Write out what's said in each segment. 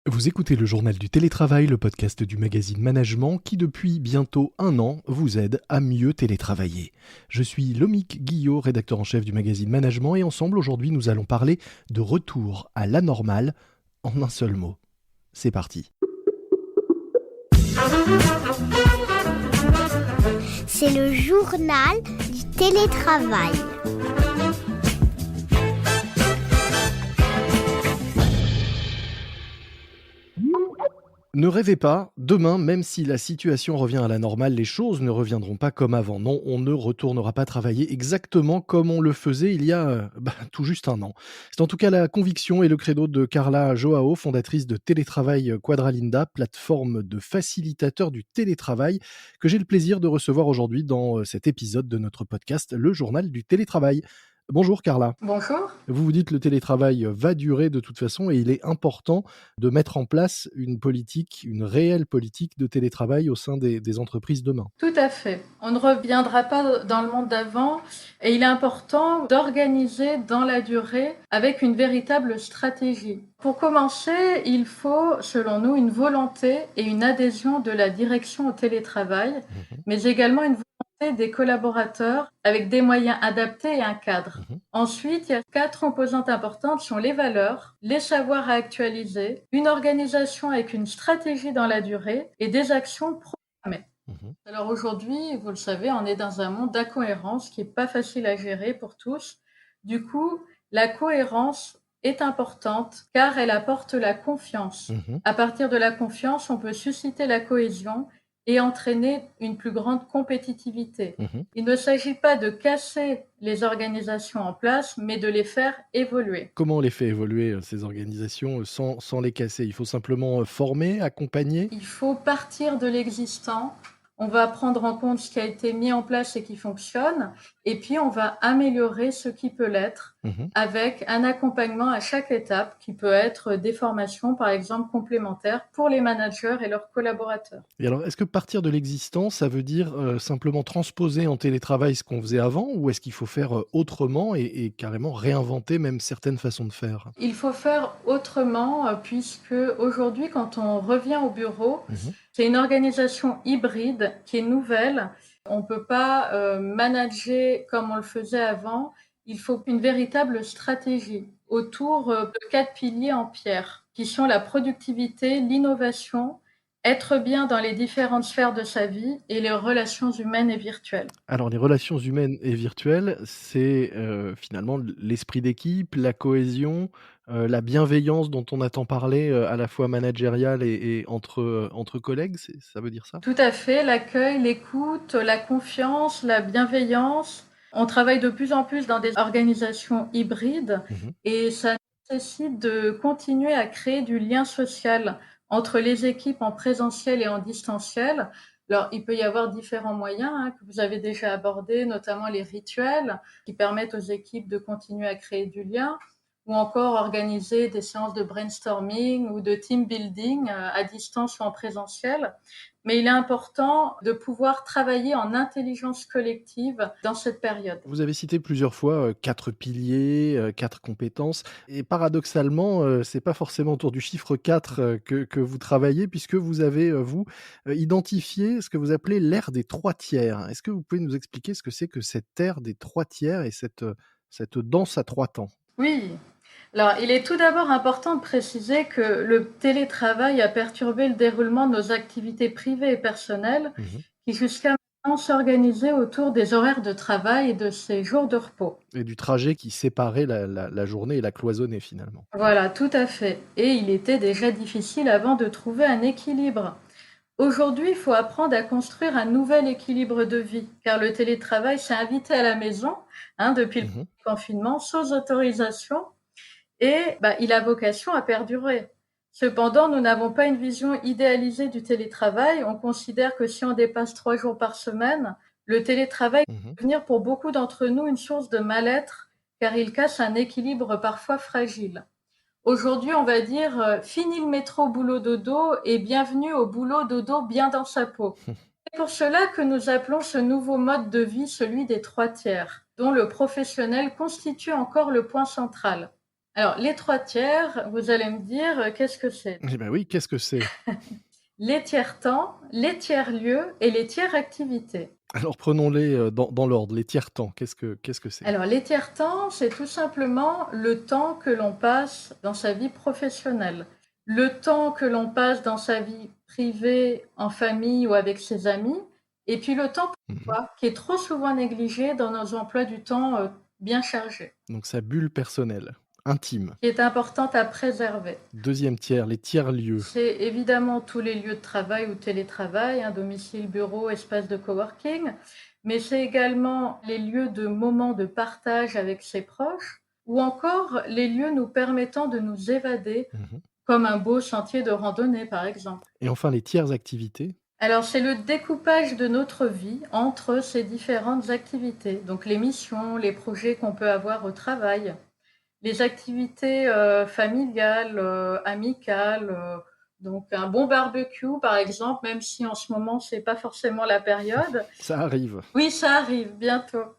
Vous écoutez le journal du télétravail, le podcast du magazine Management qui depuis bientôt 1 an vous aide à mieux télétravailler. Je suis Lomique Guillot, rédacteur en chef du magazine Management et ensemble aujourd'hui nous allons parler de retour à la normale en un seul mot. C'est parti. C'est le journal du télétravail. Ne rêvez pas, demain, même si la situation revient à la normale, les choses ne reviendront pas comme avant. Non, on ne retournera pas travailler exactement comme on le faisait il y a tout juste 1 an. C'est en tout cas la conviction et le credo de Carla Joao, fondatrice de Télétravail Quadralinda, plateforme de facilitateurs du télétravail, que j'ai le plaisir de recevoir aujourd'hui dans cet épisode de notre podcast, le journal du télétravail. Bonjour Carla. Bonjour. Vous vous dites le télétravail va durer de toute façon et il est important de mettre en place une politique, une réelle politique de télétravail au sein des entreprises demain. Tout à fait. On ne reviendra pas dans le monde d'avant et il est important d'organiser dans la durée avec une véritable stratégie. Pour commencer, il faut, selon nous, une volonté et une adhésion de la direction au télétravail, mais également une volonté des collaborateurs avec des moyens adaptés et un cadre. Ensuite, il y a 4 composantes importantes sont les valeurs, les savoirs à actualiser, une organisation avec une stratégie dans la durée et des actions programmées. Alors aujourd'hui, vous le savez, on est dans un monde d'incohérence qui n'est pas facile à gérer pour tous. Du coup, la cohérence est importante car elle apporte la confiance. À partir de la confiance, on peut susciter la cohésion et entraîner une plus grande compétitivité. Il ne s'agit pas de casser les organisations en place, mais de les faire évoluer. Comment on les fait évoluer ces organisations sans les casser? Il faut simplement former, accompagner? Il faut partir de l'existant. On va prendre en compte ce qui a été mis en place et qui fonctionne, et puis on va améliorer ce qui peut l'être avec un accompagnement à chaque étape qui peut être des formations, par exemple, complémentaires pour les managers et leurs collaborateurs. Et alors, est-ce que partir de l'existant, ça veut dire simplement transposer en télétravail ce qu'on faisait avant ou est-ce qu'il faut faire autrement et carrément réinventer même certaines façons de faire? Il faut faire autrement puisque aujourd'hui, quand on revient au bureau, c'est une organisation hybride qui est nouvelle. On ne peut pas manager comme on le faisait avant. Il faut une véritable stratégie autour de 4 piliers en pierre, qui sont la productivité, l'innovation, être bien dans les différentes sphères de sa vie et les relations humaines et virtuelles. Alors les relations humaines et virtuelles, c'est, finalement l'esprit d'équipe, la cohésion, la bienveillance dont on a tant parlé, à la fois managériale et entre collègues, ça veut dire ça? Tout à fait, l'accueil, l'écoute, la confiance, la bienveillance. On travaille de plus en plus dans des organisations hybrides et ça nécessite de continuer à créer du lien social entre les équipes en présentiel et en distanciel. Alors, il peut y avoir différents moyens que vous avez déjà abordés, notamment les rituels qui permettent aux équipes de continuer à créer du lien ou encore organiser des séances de brainstorming ou de team building à distance ou en présentiel. Mais il est important de pouvoir travailler en intelligence collective dans cette période. Vous avez cité plusieurs fois, 4 piliers, 4 compétences et paradoxalement, c'est pas forcément autour du chiffre 4 que vous travaillez puisque vous avez, identifié ce que vous appelez l'ère des 3 tiers. Est-ce que vous pouvez nous expliquer ce que c'est que cette ère des 3 tiers et cette danse à 3 temps? Oui. Alors, il est tout d'abord important de préciser que le télétravail a perturbé le déroulement de nos activités privées et personnelles qui jusqu'à maintenant s'organisaient autour des horaires de travail et de ces jours de repos. Et du trajet qui séparait la journée et la cloisonnait finalement. Voilà, tout à fait. Et il était déjà difficile avant de trouver un équilibre. Aujourd'hui, il faut apprendre à construire un nouvel équilibre de vie, car le télétravail s'est invité à la maison depuis le confinement sans autorisation et il a vocation à perdurer. Cependant, nous n'avons pas une vision idéalisée du télétravail. On considère que si on dépasse 3 jours par semaine, le télétravail peut devenir pour beaucoup d'entre nous une source de mal-être, car il casse un équilibre parfois fragile. Aujourd'hui, on va dire fini le métro boulot dodo et bienvenue au boulot dodo bien dans sa peau. C'est pour cela que nous appelons ce nouveau mode de vie celui des 3 tiers, dont le professionnel constitue encore le point central. Alors les 3 tiers, vous allez me dire, qu'est-ce que c'est? Eh ben oui, qu'est-ce que c'est? Les tiers-temps, les tiers-lieux et les tiers-activités. Alors prenons-les, dans l'ordre. Les tiers-temps, qu'est-ce que c'est? Alors les tiers-temps, c'est tout simplement le temps que l'on passe dans sa vie professionnelle. Le temps que l'on passe dans sa vie privée, en famille ou avec ses amis, et puis le temps pour Mmh. soi, qui est trop souvent négligé dans nos emplois du temps, bien chargés, Donc sa bulle personnelle, intime. qui est importante à préserver. Deuxième tiers, les tiers-lieux. C'est évidemment tous les lieux de travail ou télétravail, hein, domicile, bureau, espace de coworking, mais c'est également les lieux de moments de partage avec ses proches ou encore les lieux nous permettant de nous évader, Mmh. comme un beau sentier de randonnée par exemple. Et enfin les tiers activités. Alors c'est le découpage de notre vie entre ces différentes activités, donc les missions, les projets qu'on peut avoir au travail, les activités, familiales, amicales, donc un bon barbecue par exemple, même si en ce moment c'est pas forcément la période. Ça arrive. Oui, ça arrive bientôt,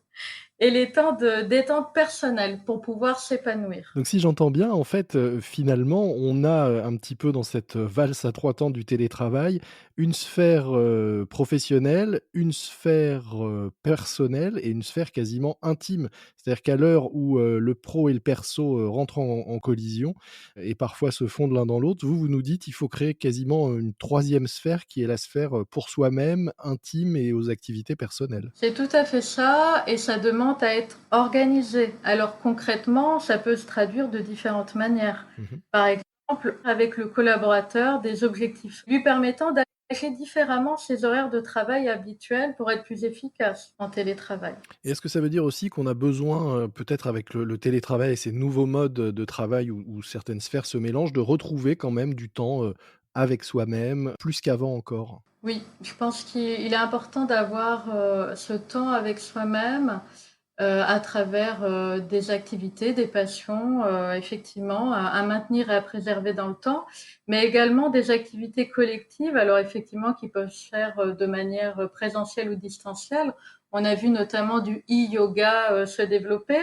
et les temps de détente personnelle pour pouvoir s'épanouir. Donc si j'entends bien, en fait, finalement, on a, un petit peu dans cette, valse à 3 temps du télétravail, une sphère, professionnelle, une sphère, personnelle et une sphère quasiment intime. C'est-à-dire qu'à l'heure où, le pro et le perso, rentrent en collision et parfois se fondent l'un dans l'autre, vous nous dites: «Il faut créer quasiment, une troisième sphère qui est la sphère, pour soi-même, intime et aux activités personnelles». C'est tout à fait ça, et ça demande à être organisé. Alors concrètement, ça peut se traduire de différentes manières. Mmh. Par exemple, avec le collaborateur, des objectifs lui permettant d'aménager différemment ses horaires de travail habituels pour être plus efficace en télétravail. Et est-ce que ça veut dire aussi qu'on a besoin, peut-être avec le télétravail et ces nouveaux modes, de travail où certaines sphères se mélangent, de retrouver quand même du temps, avec soi-même, plus qu'avant encore? Oui, je pense qu'il est important d'avoir, ce temps avec soi-même, à travers, des activités, des passions, effectivement, à maintenir et à préserver dans le temps, mais également des activités collectives, alors effectivement qui peuvent se faire, de manière, présentielle ou distancielle. On a vu notamment du e-yoga, se développer,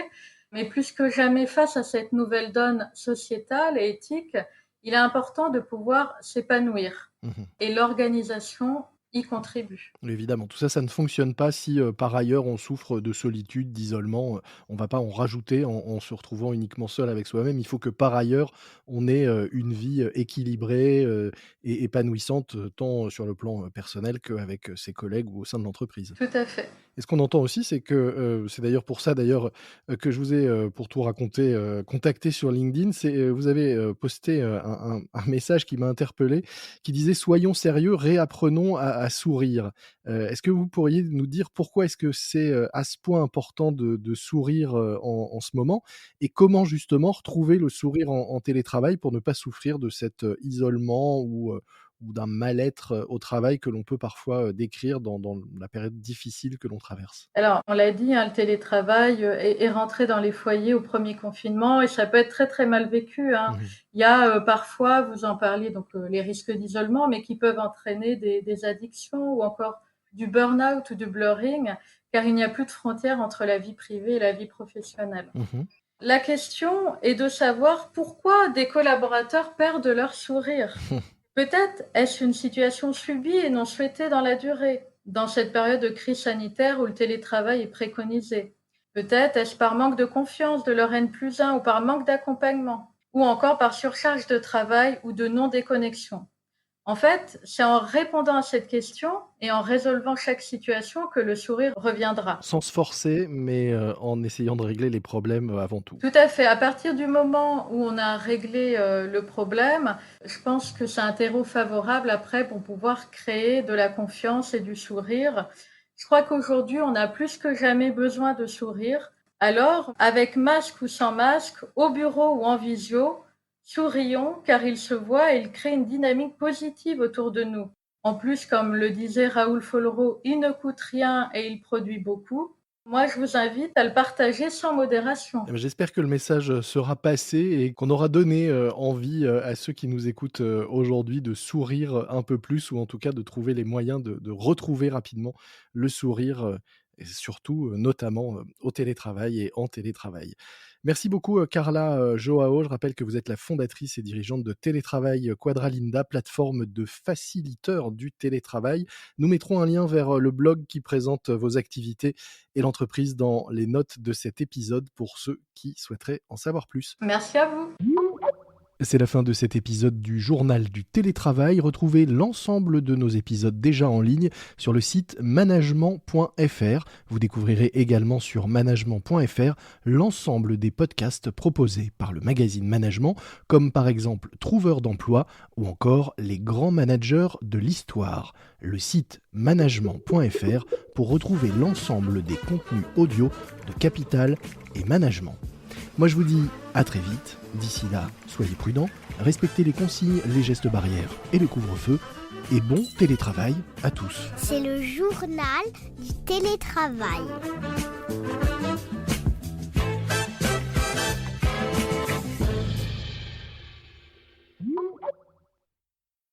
mais plus que jamais face à cette nouvelle donne sociétale et éthique, il est important de pouvoir s'épanouir, Mmh. et l'organisation y contribue. Évidemment, tout ça, ça ne fonctionne pas si, par ailleurs, on souffre de solitude, d'isolement, on va pas en rajouter en se retrouvant uniquement seul avec soi-même. Il faut que par ailleurs, on ait, une vie, équilibrée, et épanouissante, tant sur le plan, personnel qu'avec, ses collègues ou au sein de l'entreprise. Tout à fait. Et ce qu'on entend aussi, c'est que, c'est d'ailleurs pour ça d'ailleurs, que je vous ai, pour tout raconter, contacté sur LinkedIn. C'est, vous avez, posté, un message qui m'a interpellé, qui disait: «Soyons sérieux, réapprenons à sourire». Est-ce que vous pourriez nous dire pourquoi est-ce que c'est, à ce point important de sourire, en ce moment? Et comment justement retrouver le sourire en télétravail pour ne pas souffrir de cet, isolement ou d'un mal-être, au travail que l'on peut parfois, décrire dans la période difficile que l'on traverse. Alors, on l'a dit, hein, le télétravail, est rentré dans les foyers au premier confinement, et ça peut être très, très mal vécu, hein. Mmh. Il y a, parfois, vous en parliez, donc les risques d'isolement, mais qui peuvent entraîner des addictions ou encore du burn-out ou du blurring, car il n'y a plus de frontières entre la vie privée et la vie professionnelle. Mmh. La question est de savoir pourquoi des collaborateurs perdent leur sourire. Peut-être est-ce une situation subie et non souhaitée dans la durée, dans cette période de crise sanitaire où le télétravail est préconisé. Peut-être est-ce par manque de confiance de leur N+1 ou par manque d'accompagnement, ou encore par surcharge de travail ou de non-déconnexion. En fait, c'est en répondant à cette question et en résolvant chaque situation que le sourire reviendra. Sans se forcer, mais en essayant de régler les problèmes, avant tout. Tout à fait. À partir du moment où on a réglé, le problème, je pense que c'est un terreau favorable après pour pouvoir créer de la confiance et du sourire. Je crois qu'aujourd'hui, on a plus que jamais besoin de sourire. Alors, avec masque ou sans masque, au bureau ou en visio, sourions car il se voit et il crée une dynamique positive autour de nous. En plus, comme le disait Raoul Follereau, il ne coûte rien et il produit beaucoup. Moi, je vous invite à le partager sans modération. Eh ben, j'espère que le message, sera passé et qu'on aura donné, envie, à ceux qui nous écoutent, aujourd'hui de sourire, un peu plus ou en tout cas de trouver les moyens de retrouver rapidement le sourire, et surtout, notamment, au télétravail et en télétravail. Merci beaucoup, Carla Joao. Je rappelle que vous êtes la fondatrice et dirigeante de Télétravail Quadralinda, plateforme de faciliteurs du télétravail. Nous mettrons un lien vers le blog qui présente vos activités et l'entreprise dans les notes de cet épisode pour ceux qui souhaiteraient en savoir plus. Merci à vous. C'est la fin de cet épisode du Journal du télétravail. Retrouvez l'ensemble de nos épisodes déjà en ligne sur le site management.fr. Vous découvrirez également sur management.fr l'ensemble des podcasts proposés par le magazine Management, comme par exemple Trouveur d'emploi ou encore Les grands managers de l'histoire. Le site management.fr pour retrouver l'ensemble des contenus audio de Capital et Management. Moi je vous dis à très vite, d'ici là, soyez prudents, respectez les consignes, les gestes barrières et le couvre-feu, et bon télétravail à tous. C'est le journal du télétravail.